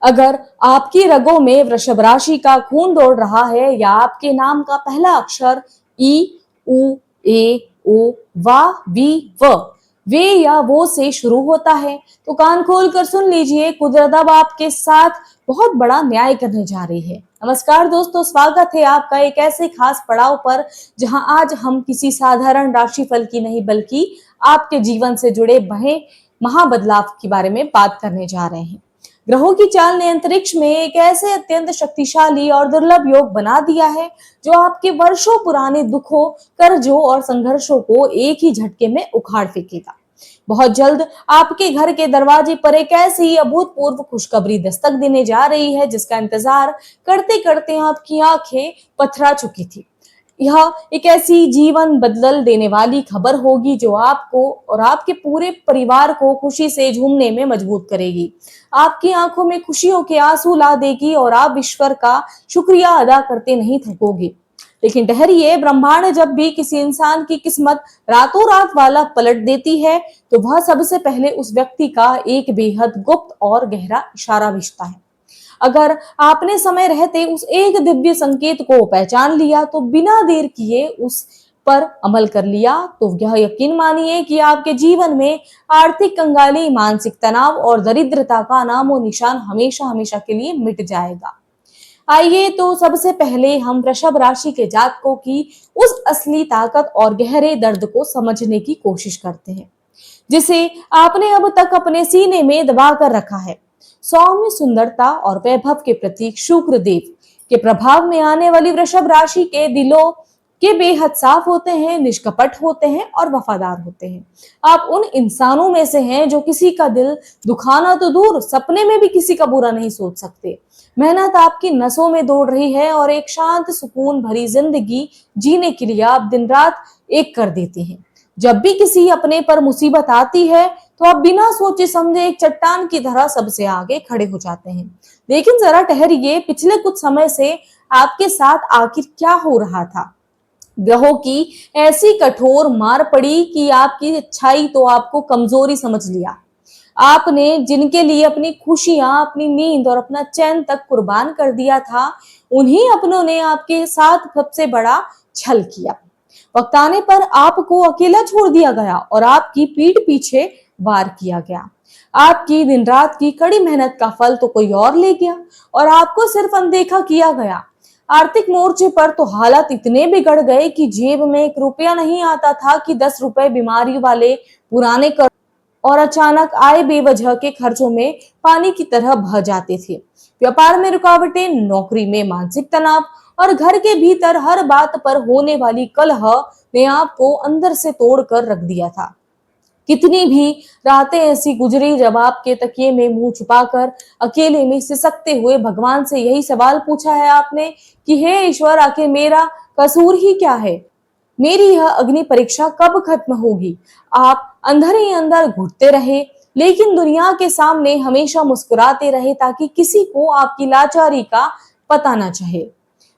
अगर आपकी रगों में वृषभ राशि का खून दौड़ रहा है या आपके नाम का पहला अक्षर ई, उ, ए, ओ, वा, वी, व, वे या वो से शुरू होता है तो कान खोल कर सुन लीजिए, कुदरत अब आपके साथ बहुत बड़ा न्याय करने जा रही है। नमस्कार दोस्तों, स्वागत है आपका एक ऐसे खास पड़ाव पर जहां आज हम किसी साधारण राशिफल की नहीं बल्कि आपके जीवन से जुड़े बड़े महाबदलाव के बारे में बात करने जा रहे हैं। ग्रहों की चाल ने अंतरिक्ष में एक ऐसे अत्यंत शक्तिशाली और दुर्लभ योग बना दिया है जो आपके वर्षों पुराने दुखों, कर्जों और संघर्षों को एक ही झटके में उखाड़ फेंकेगा। बहुत जल्द आपके घर के दरवाजे पर एक ऐसी अभूतपूर्व खुशखबरी दस्तक देने जा रही है जिसका इंतजार करते करते आपकी आंखें पथरा चुकी थी। यह एक ऐसी जीवन बदल देने वाली खबर होगी जो आपको और आपके पूरे परिवार को खुशी से झूमने में मजबूर करेगी, आपकी आंखों में खुशियों के आंसू ला देगी और आप ईश्वर का शुक्रिया अदा करते नहीं थकोगे। लेकिन ठहरिए, ब्रह्मांड जब भी किसी इंसान की किस्मत रातों रात वाला पलट देती है तो वह सबसे पहले उस व्यक्ति का एक बेहद गुप्त और गहरा इशारा भेजता है। अगर आपने समय रहते उस एक दिव्य संकेत को पहचान लिया तो बिना देर किए उस पर अमल कर लिया तो यह यकीन मानिए कि आपके जीवन में आर्थिक कंगाली, मानसिक तनाव और दरिद्रता का नामो निशान हमेशा हमेशा के लिए मिट जाएगा। आइए तो सबसे पहले हम वृषभ राशि के जातकों की उस असली ताकत और गहरे दर्द को समझने की कोशिश करते हैं जिसे आपने अब तक अपने सीने में दबा कर रखा है। सौम्य सुंदरता और वैभव के प्रतीक शुक्र देव के प्रभाव में आने वाली वृषभ राशि के दिलों के बेहद साफ होते हैं, निष्कपट होते हैं और वफादार होते हैं। आप उन इंसानों में से हैं जो किसी का दिल दुखाना तो दूर, सपने में भी किसी का बुरा नहीं सोच सकते। मेहनत आपकी नसों में दौड़ रही है और एक शांत सुकून भरी जिंदगी जीने के लिए आप दिन रात एक कर देते हैं। जब भी किसी अपने पर मुसीबत आती है तो आप बिना सोचे समझे एक चट्टान की तरह सबसे आगे खड़े हो जाते हैं। लेकिन जरा ठहरिए, पिछले कुछ समय से आपके साथ आखिर क्या हो रहा था? ग्रहों की ऐसी कठोर मार पड़ी कि आपकी अच्छाई तो आपको कमजोरी समझ लिया। आपने जिनके लिए अपनी खुशियां, अपनी नींद और अपना चैन तक कुर्बान कर दिया था, उन्हीं अपनों ने आपके साथ सबसे बड़ा छल किया। वक्त आने पर आपको अकेला छोड़ दिया गया और आपकी पीठ पीछे वार किया गया। आपकी दिन रात की कड़ी मेहनत का फल तो कोई और ले गया और आपको सिर्फ अनदेखा किया गया। आर्थिक मोर्चे पर तो हालात इतने बिगड़ गए कि जेब में एक रुपया नहीं आता था कि 10 रुपए बीमारी वाले पुराने कर और अचानक आए बेवजह के खर्चों में पानी की तरह बह जाते थे। व्यापार में रुकावटें, नौकरी में मानसिक तनाव और घर के भीतर हर बात पर होने वाली कलह ने आपको अंदर से तोड़ कर रख दिया था। कितनी भी रातें ऐसी गुजरी जब आपके तकिए में मुंह छुपाकर अकेले में सिसकते हुए भगवान से यही सवाल पूछा है आपने कि हे ईश्वर, आखिर मेरा कसूर ही क्या है? मेरी यह अग्नि परीक्षा कब खत्म होगी? आप अंदर ही अंदर घुटते रहे लेकिन दुनिया के सामने हमेशा मुस्कुराते रहे ताकि किसी को आपकी लाचारी का पता न चले।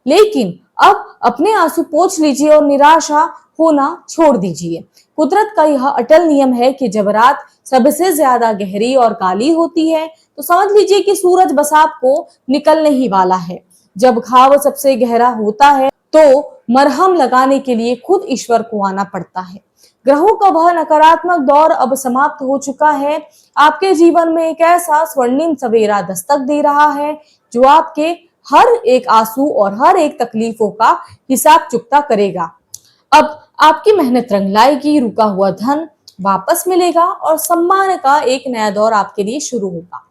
लेकिन अब अपने आंसू पोंछ लीजिए और निराशा होना छोड़ दीजिए। कुदरत का यह अटल नियम है कि जब रात सबसे ज्यादा गहरी और काली होती है तो समझ लीजिए कि सूरज बस आपको निकलने ही वाला है। जब घाव सबसे गहरा होता है तो मरहम लगाने के लिए खुद ईश्वर को आना पड़ता है। ग्रहों का वह नकारात्मक दौर अब समाप्त हो चुका है। आपके जीवन में एक ऐसा स्वर्णिम सवेरा दस्तक दे रहा है जो आपके हर एक आंसू और हर एक तकलीफों का हिसाब चुकता करेगा। अब आपकी मेहनत रंग लाएगी, रुका हुआ धन वापस मिलेगा और सम्मान का एक नया दौर आपके लिए शुरू होगा।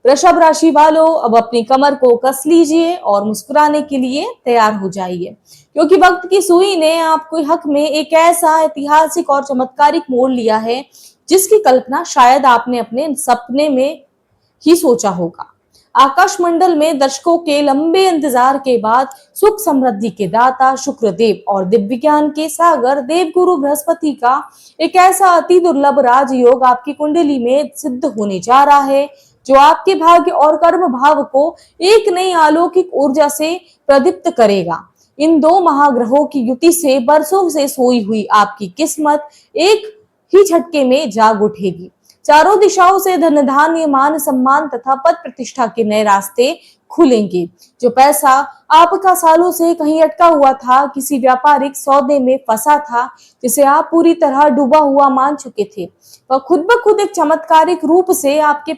वृषभ राशि वालों, अब अपनी कमर को कस लीजिए और मुस्कुराने के लिए तैयार हो जाइए क्योंकि वक्त की सुई ने आपके हक में एक ऐसा ऐतिहासिक और चमत्कारिक मोड़ लिया है जिसकी कल्पना शायद आपने अपने सपने में ही सोचा होगा। आकाश मंडल में दर्शकों के लंबे इंतजार के बाद सुख समृद्धि के दाता शुक्रदेव और दिव्य ज्ञान के सागर देवगुरु बृहस्पति का एक ऐसा अति दुर्लभ राजयोग आपकी कुंडली में सिद्ध होने जा रहा है जो आपके भाग्य और कर्म भाव को एक नई अलौकिक ऊर्जा से प्रदीप्त करेगा। इन दो महाग्रहों की युति से बरसों से सोई हुई आपकी किस्मत एक ही झटके में जाग उठेगी। चारों दिशाओं से धन धान्य मान सम्मान तथा पद प्रतिष्ठा के नए रास्ते खुलेंगे। जो पैसा आपका सालों से कहीं अटका हुआ था, किसी व्यापारिक सौदे में फंसा था, जिसे आप पूरी तरह डूबा हुआ मान चुके थे, वह खुद ब खुद एक चमत्कारिक रूप से आपके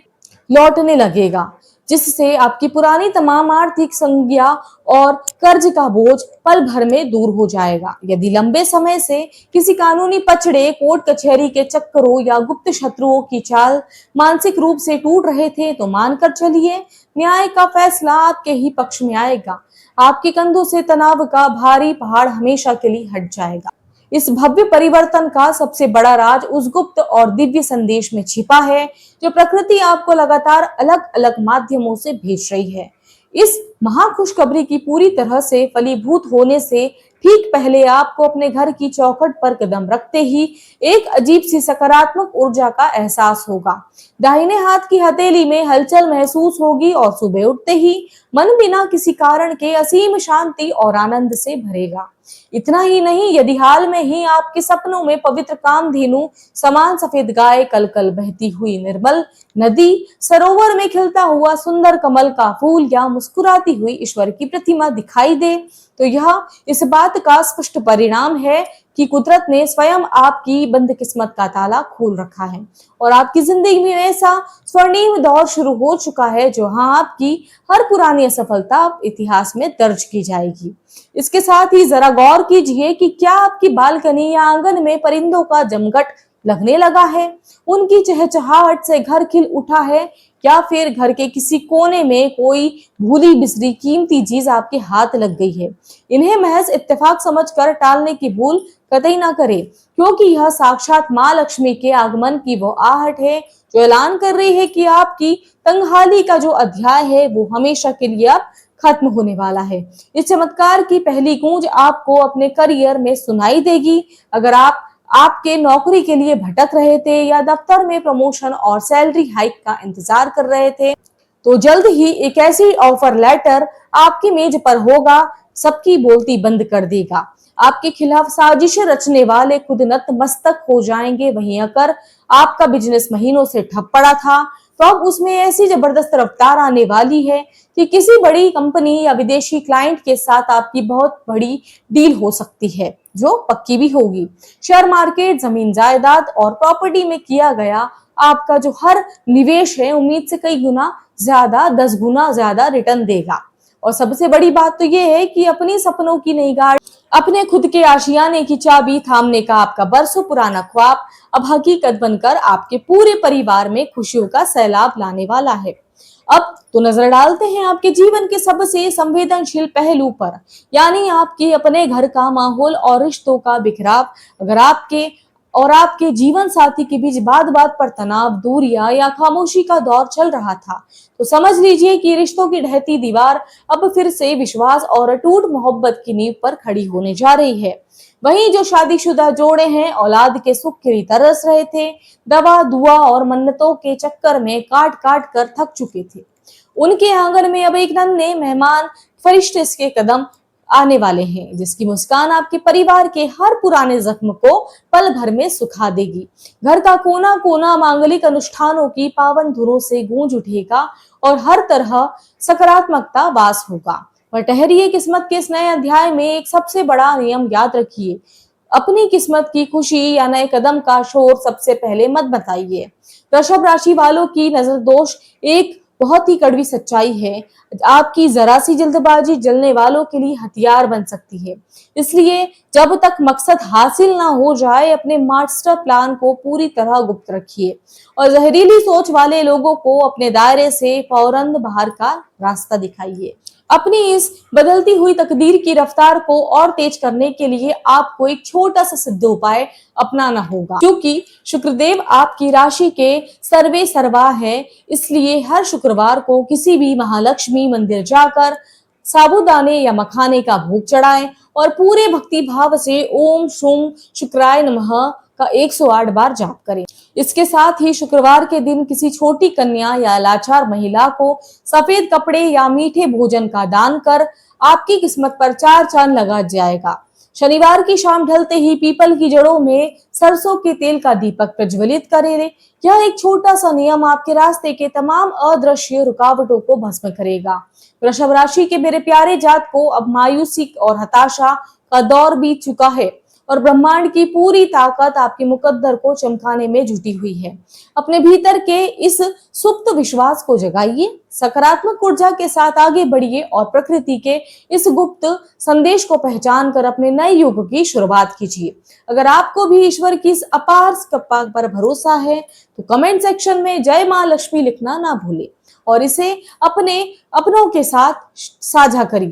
लौटने लगेगा, जिससे आपकी पुरानी तमाम आर्थिक संज्ञा और कर्ज का बोझ पल भर में दूर हो जाएगा। यदि लंबे समय से किसी कानूनी पचड़े, कोर्ट कचहरी के चक्करों या गुप्त शत्रुओं की चाल मानसिक रूप से टूट रहे थे, तो मानकर चलिए, न्याय का फैसला आपके ही पक्ष में आएगा। आपके कंधों से तनाव का भारी पहाड़ हमेशा के लिए हट जाएगा। इस भव्य परिवर्तन का सबसे बड़ा राज उस गुप्त और दिव्य संदेश में छिपा है, जो प्रकृति आपको लगातार अलग अलग माध्यमों से भेज रही है। इस महाखुशखबरी की पूरी तरह से फलीभूत होने से ठीक पहले आपको अपने घर की चौखट पर कदम रखते ही एक अजीब सी सकारात्मक ऊर्जा का एहसास होगा। दाहिने हाथ की हथेली में हलचल महसूस होगी और सुबह उठते ही मन बिना किसी कारण के असीम शांति और आनंद से भरेगा। इतना ही नहीं, यदि हाल में ही आपके सपनों में पवित्र कामधेनु समान सफेद गाय, कल कल बहती हुई निर्मल नदी, सरोवर में खिलता हुआ सुंदर कमल का फूल या मुस्कुराती हुई ईश्वर की प्रतिमा दिखाई दे, तो यह इस बात का स्पष्ट परिणाम है कि कुदरत ने स्वयं आपकी बंद किस्मत का ताला खोल रखा है और आपकी जिंदगी में ऐसा स्वर्णिम दौर शुरू हो चुका है, जो आपकी हर पुरानी असफलता इतिहास में दर्ज की जाएगी। इसके साथ ही जरा गौर कीजिए कि क्या आपकी बालकनी या आंगन में परिंदों का जमघट लगने लगा है, उनकी चहचहाहट से घर खिल उठा है, या फिर घर के किसी कोने में कोई भूली बिसरी कीमती चीज आपके हाथ लग गई है। इन्हें महज इत्तेफाक समझकर टालने की भूल कतई ना करें, क्योंकि यह साक्षात माँ लक्ष्मी के आगमन की वो आहट है, जो ऐलान कर रही है कि आपकी तंगहाली का जो अध्याय है वो हमेशा के लिए अब खत्म होने वाला है। इस चमत्कार की पहली गूंज आपको अपने करियर में सुनाई देगी। अगर आप आपके नौकरी के लिए भटक रहे थे या दफ्तर में प्रमोशन और सैलरी हाइक का इंतजार कर रहे थे, तो जल्द ही एक ऐसी ऑफर लेटर आपकी मेज पर होगा, सबकी बोलती बंद कर देगा। आपके खिलाफ साजिश रचने वाले खुद नतमस्तक हो जाएंगे। वहीं अगर आपका बिजनेस महीनों से ठप पड़ा था, तो अब उसमें ऐसी जबरदस्त रफ्तार आने वाली है कि किसी बड़ी कंपनी या विदेशी क्लाइंट के साथ आपकी बहुत बड़ी डील हो सकती है, जो पक्की भी होगी। शेयर मार्केट, जमीन जायदाद और प्रॉपर्टी में किया गया आपका जो हर निवेश है, उम्मीद से कई गुना ज्यादा, 10 गुना ज्यादा रिटर्न देगा। और सबसे बड़ी बात तो यह है कि अपनी सपनों की नई गाड़ी, अपने खुद के आशियाने की चाबी थामने का आपका बरसों पुराना ख्वाब अब हकीकत बनकर आपके पूरे परिवार में खुशियों का सैलाब लाने वाला है। अब तो नजर डालते हैं आपके जीवन के सबसे संवेदनशील पहलू पर, यानी आपके अपने घर का माहौल और रिश्तों का बिखराव। अगर आपके जीवन साथी के बीच बात बात पर तनाव, दूरियां या खामोशी का दौर चल रहा था, तो समझ लीजिए कि रिश्तों की ढहती दीवार अब फिर से विश्वास और अटूट मोहब्बत की नींव पर खड़ी होने जा रही है। वहीं जो शादीशुदा जोड़े हैं, औलाद के सुख के लिए तरस रहे थे, दवा दुआ और मन्नतों के चक्कर में काट काट कर थक चुके थे, उनके आंगन में अब एक नन्हे मेहमान फरिश्ते के कदम आने वाले हैं, जिसकी मुस्कान आपके परिवार के हर पुराने जख्म को पल भर में सुखा देगी। घर का कोना कोना मांगलिक अनुष्ठानों की पावन धुनों से गूंज उठेगा और हर तरह सकारात्मकता वास होगा। पर ठहरिए, किस्मत के इस नए अध्याय में एक सबसे बड़ा नियम याद रखिए, अपनी किस्मत की खुशी या नए कदम का शोर सबसे पहले मत बताइए। वृषभ राशि वालों की नजर दोष एक बहुत ही कड़वी सच्चाई है। आपकी जरा सी जल्दबाजी जलने वालों के लिए हथियार बन सकती है। इसलिए जब तक मकसद हासिल ना हो जाए, अपने मास्टर प्लान को पूरी तरह गुप्त रखिए और जहरीली सोच वाले लोगों को अपने दायरे से फौरन बाहर का रास्ता दिखाइए। अपनी इस बदलती हुई तकदीर की रफ्तार को और तेज करने के लिए आपको एक छोटा सा सिद्ध उपाय अपनाना होगा। क्योंकि शुक्रदेव आपकी राशि के सर्वे सर्वा है, इसलिए हर शुक्रवार को किसी भी महालक्ष्मी मंदिर जाकर साबूदाने या मखाने का भोग चढ़ाएं और पूरे भक्ति भाव से ओम शुम शुक्राय नमः का 108 बार जाप करें। इसके साथ ही शुक्रवार के दिन किसी छोटी कन्या या लाचार महिला को सफेद कपड़े या मीठे भोजन का दान कर आपकी किस्मत पर 4 चांद लगा जाएगा। शनिवार की शाम ढलते ही पीपल की जड़ों में सरसों के तेल का दीपक प्रज्वलित करें। यह एक छोटा सा नियम आपके रास्ते के तमाम अदृश्य रुकावटों को भस्म करेगा। वृषभ राशि के मेरे प्यारे जात को अब मायूसी और हताशा का दौर बीत चुका है और ब्रह्मांड की पूरी ताकत आपके मुकद्दर को चमकाने में जुटी हुई है। अपने भीतर के इस सुप्त विश्वास को जगाइए, सकारात्मक ऊर्जा के साथ आगे बढ़िए और प्रकृति के इस गुप्त संदेश को पहचान कर अपने नए युग की शुरुआत कीजिए। अगर आपको भी ईश्वर की इस अपार कृपा पर भरोसा है तो कमेंट सेक्शन में जय मां लक्ष्मी लिखना ना भूलें और इसे अपने अपनों के साथ साझा करिए।